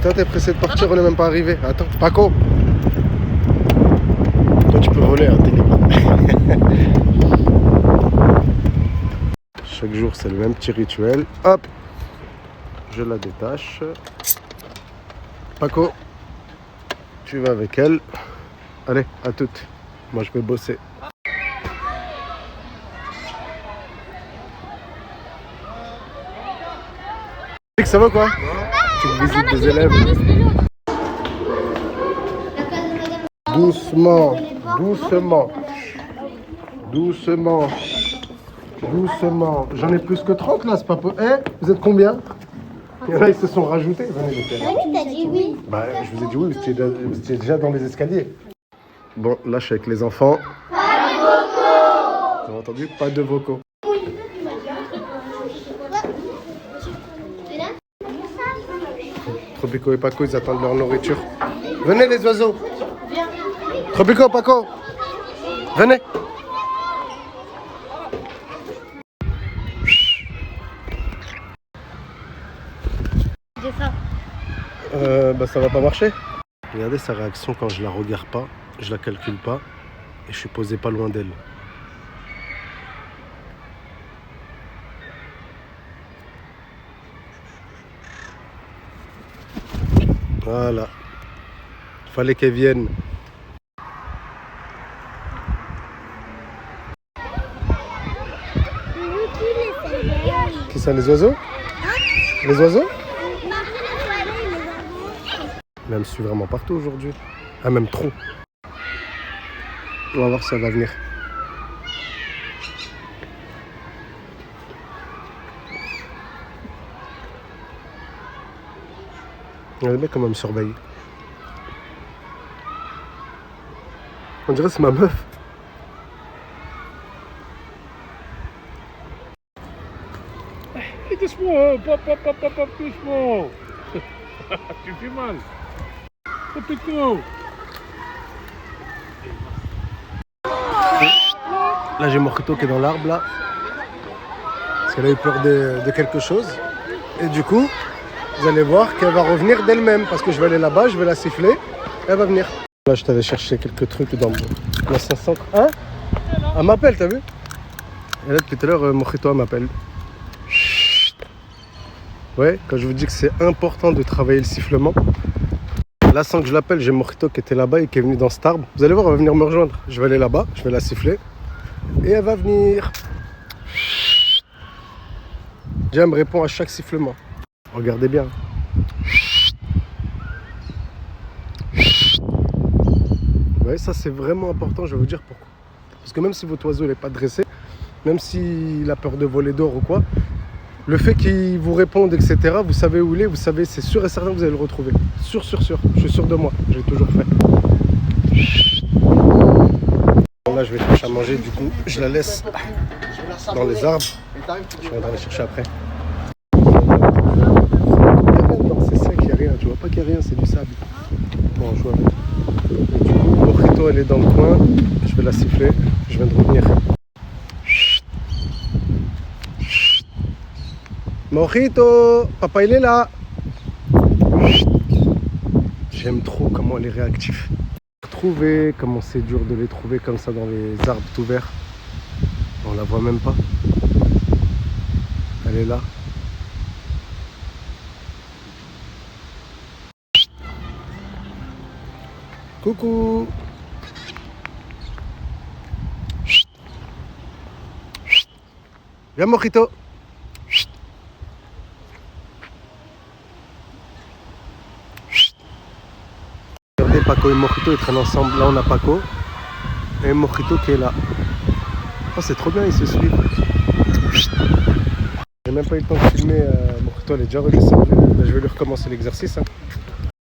Toi, t'es pressé de partir, on n'est même pas arrivé. Attends, Paco. Toi, tu peux voler, hein, t'es libre. Chaque jour, c'est le même petit rituel. Hop, je la détache. Paco, tu vas avec elle. Allez, à toutes. Moi, je vais bosser. Ça va quoi? Tu visites des élèves. Doucement, doucement, doucement, doucement. J'en ai plus que 30 là, c'est pas possible. Eh, vous êtes combien? Il y en a, ils se sont rajoutés. Venez, les gars. Oui, t'as dit oui. Bah, je vous ai dit oui, vous étiez déjà dans les escaliers. Bon, là, je suis avec les enfants. Pas de vocaux. Vous avez entendu? Pas de vocaux. Tropico et Paco, ils attendent leur nourriture. Venez les oiseaux. Tropico, Paco. Venez. Bah ça va pas marcher. Regardez sa réaction quand je la regarde pas, je la calcule pas et je suis posé pas loin d'elle. Voilà. Fallait qu'elle vienne. Qui sont les oiseaux? Les oiseaux? Mais elle me suit vraiment partout aujourd'hui. Ah, même trop. On va voir si elle va venir. Regardez bien comment elle me surveille. On dirait que c'est ma meuf. Doucement, papa, doucement. Tu fais mal. Tropico. Là, j'ai Mojito qui est dans l'arbre, là. Parce qu'elle a eu peur de quelque chose. Et du coup, vous allez voir qu'elle va revenir d'elle-même. Parce que je vais aller là-bas, je vais la siffler. Elle va venir. Là, je t'avais cherché quelques trucs dans l'ancien centre. Hein? Elle m'appelle, t'as vu? Et là, depuis tout à l'heure, Mojito, elle m'appelle. Ouais, quand je vous dis que c'est important de travailler le sifflement. Là, sans que je l'appelle, j'ai Mojito qui était là-bas et qui est venu dans cet arbre. Vous allez voir, elle va venir me rejoindre. Je vais aller là-bas, je vais la siffler. Et elle va venir. Déjà, elle me répond à chaque sifflement. Regardez bien. Ouais, ça c'est vraiment important, je vais vous dire pourquoi. Parce que même si votre oiseau n'est pas dressé, même s'il a peur de voler d'or ou quoi, le fait qu'il vous réponde, etc., vous savez où il est, vous savez, c'est sûr et certain que vous allez le retrouver. Sûr, je suis sûr de moi, j'ai toujours fait. Là, je vais chercher à manger, du coup, je la laisse dans les arbres. Je viendrai la chercher après. Non, c'est sec, il n'y a rien, tu vois pas qu'il n'y a rien, c'est du sable. Bon, je vois avec. Et du coup, Mojito, elle est dans le coin, je vais la siffler, je viens de revenir. Mojito, papa il est là. J'aime trop comment elle est réactive. Trouver, comment c'est dur de les trouver comme ça dans les arbres tout verts. On la voit même pas. Elle est là. Coucou. Viens Mojito. Regardez, Paco et Mojito ils traînent ensemble. Là on a Paco et Mojito qui est là. Oh c'est trop bien, ils se suivent. J'ai même pas eu le temps de filmer. Mojito elle est déjà redescendue. Là, je vais lui recommencer l'exercice. Hein.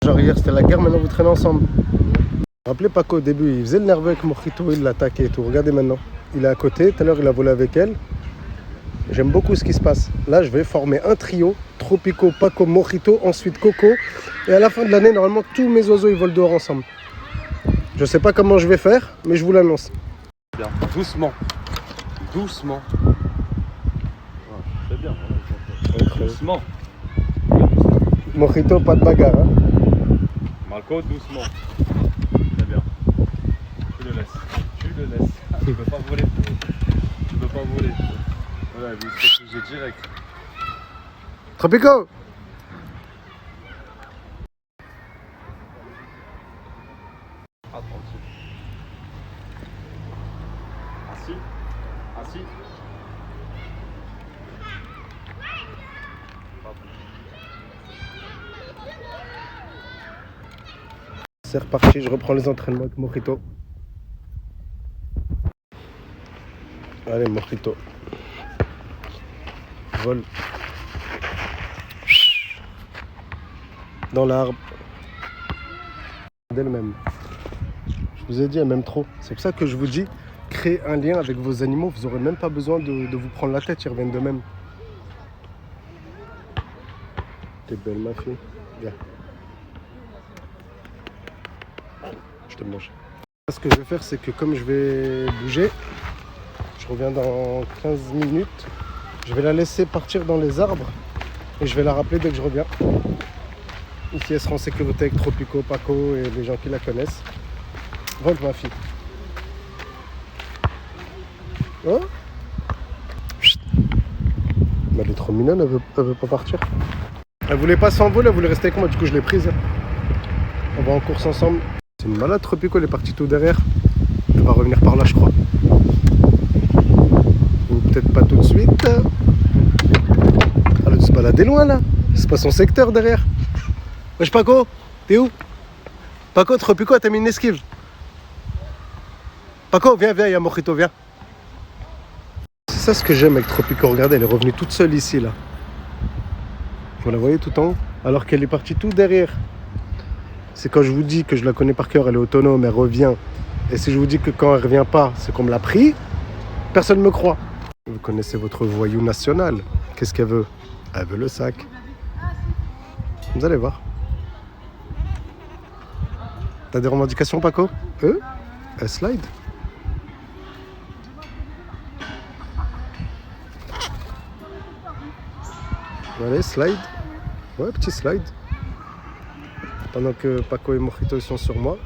Genre hier c'était la guerre, maintenant vous traînez ensemble. Vous vous rappelez Paco au début, il faisait le nerveux avec Mojito, il l'attaquait et tout. Regardez maintenant. Il est à côté, tout à l'heure il a volé avec elle. J'aime beaucoup ce qui se passe. Là, je vais former un trio. Tropico, Paco, Mojito, ensuite Coco. Et à la fin de l'année, normalement, tous mes oiseaux, ils volent dehors ensemble. Je sais pas comment je vais faire, mais je vous l'annonce. Bien, doucement. Doucement. Très bien. Doucement. Mojito, pas de bagarre. Hein. Paco, doucement. Très bien. Tu le laisses. Tu le laisses. Tu peux pas voler. Tu peux pas voler. Voilà, vous êtes obligé direct. Tropico. Attention. Assis. Assis. C'est reparti, je reprends les entraînements avec Mojito. Allez, Mojito. Vol. Dans l'arbre. D'elle-même. Je vous ai dit, elle m'aime trop. C'est pour ça que je vous dis, créez un lien avec vos animaux. Vous n'aurez même pas besoin de vous prendre la tête, ils reviennent d'eux-mêmes. T'es belle, ma fille. Viens. Je te mange. Ce que je vais faire, c'est que comme je vais bouger, je reviens dans 15 minutes. Je vais la laisser partir dans les arbres et je vais la rappeler dès que je reviens. Ici, elle sera en sécurité avec Tropico, Paco et les gens qui la connaissent. Vole, ma fille. Oh. Chut. Mais elle est trop mignonne, elle veut pas partir. Elle voulait pas s'envoler, elle voulait rester avec moi, du coup je l'ai prise. On va en course ensemble. C'est une malade, Tropico, elle est partie tout derrière. Elle va revenir par là, je crois. Ou peut-être pas tout de suite. Elle a dû se balader loin, là. C'est pas son secteur derrière. Wesh, Paco, t'es où? Paco, Tropico, t'as mis une esquive. Paco, viens, il y a Mojito, viens. C'est ça ce que j'aime avec Tropico. Regardez, elle est revenue toute seule ici, là. Vous la voyez tout en haut? Alors qu'elle est partie tout derrière. C'est quand je vous dis que je la connais par cœur, elle est autonome, elle revient. Et si je vous dis que quand elle revient pas, c'est qu'on me l'a pris, personne ne me croit. Vous connaissez votre voyou national. Qu'est-ce qu'elle veut? Elle veut le sac. Vous allez voir. T'as des revendications, Paco? Elle slide. Allez, slide. Ouais, petit slide. Pendant que Paco et Mojito sont sur moi.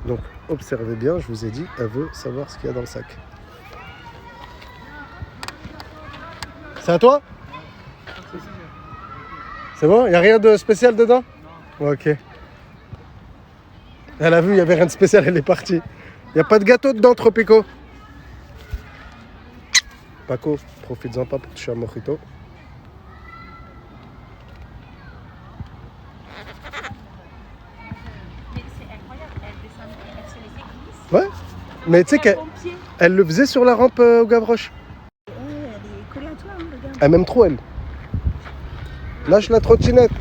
Donc, observez bien, je vous ai dit, elle veut savoir ce qu'il y a dans le sac. C'est à toi? C'est bon? Il n'y a rien de spécial dedans? Ok. Elle a vu, il n'y avait rien de spécial, elle est partie. Il n'y a pas de gâteau dedans, Tropico. Paco, profites-en pas pour toucher à Mojito. Ouais, mais tu sais qu'elle le faisait sur la rampe au Gavroche. Ouais, elle est collée à toi, hein, regarde. Elle m'aime trop, elle. Lâche la trottinette.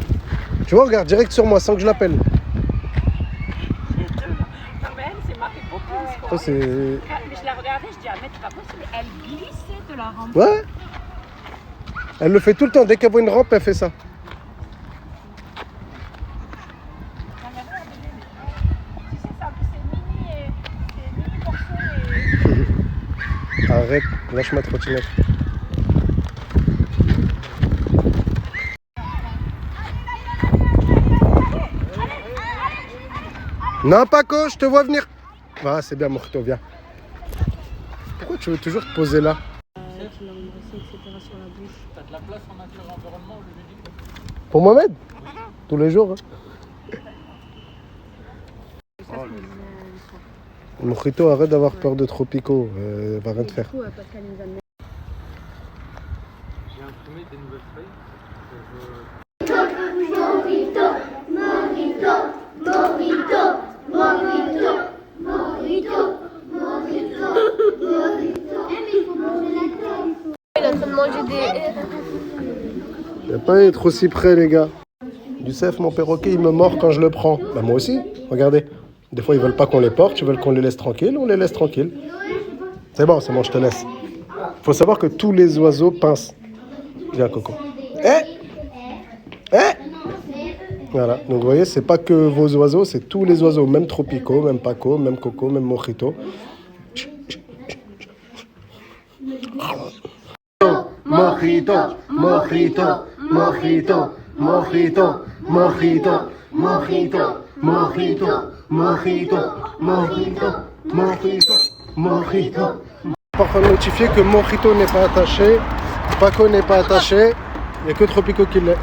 Tu vois, regarde, direct sur moi, sans que je l'appelle. Non, mais elle, c'est marqué Poppins, quoi. Ça, c'est... Mais je la regardais, je dis, ah, mais c'est pas possible. Elle glissait de la rampe. Ouais. Elle le fait tout le temps. Dès qu'elle voit une rampe, elle fait ça. Tu sais, ça, c'est mini portion et... Arrête, lâche ma trottinette. Non, Paco, je te vois venir. Ah, c'est bien, Mojito, viens. Pourquoi tu veux toujours te poser là? Qui l'a embrassé, etc. sur la bouche. T'as de la place en nature et environnement, je lui dis. Pour Mohamed? Tous les jours. Hein. Ça, c'est le soir. Mojito, arrête d'avoir peur de Tropico. Elle va rien te faire. Du coup, parce qu'elle nous a mis... J'ai imprimé des nouvelles feuilles. Il est en train de manger des... Il va pas être aussi près, les gars. Youssef, mon perroquet, il me mord quand je le prends. Bah, moi aussi, regardez. Des fois, ils veulent pas qu'on les porte, ils veulent qu'on les laisse tranquilles, on les laisse tranquilles. C'est bon, je te laisse. Faut savoir que tous les oiseaux pincent. Viens, Coco. Voilà, donc vous voyez, c'est pas que vos oiseaux, c'est tous les oiseaux, même Tropico, même Paco, même Coco, même Mojito. Mojito, Mojito, Mojito, Mojito, Mojito, mojito, mojito, mojito, mojito, mojito, mojito. Parfois notifié que Mojito n'est pas attaché, Paco n'est pas attaché, il n'y a que Tropico qui l'est.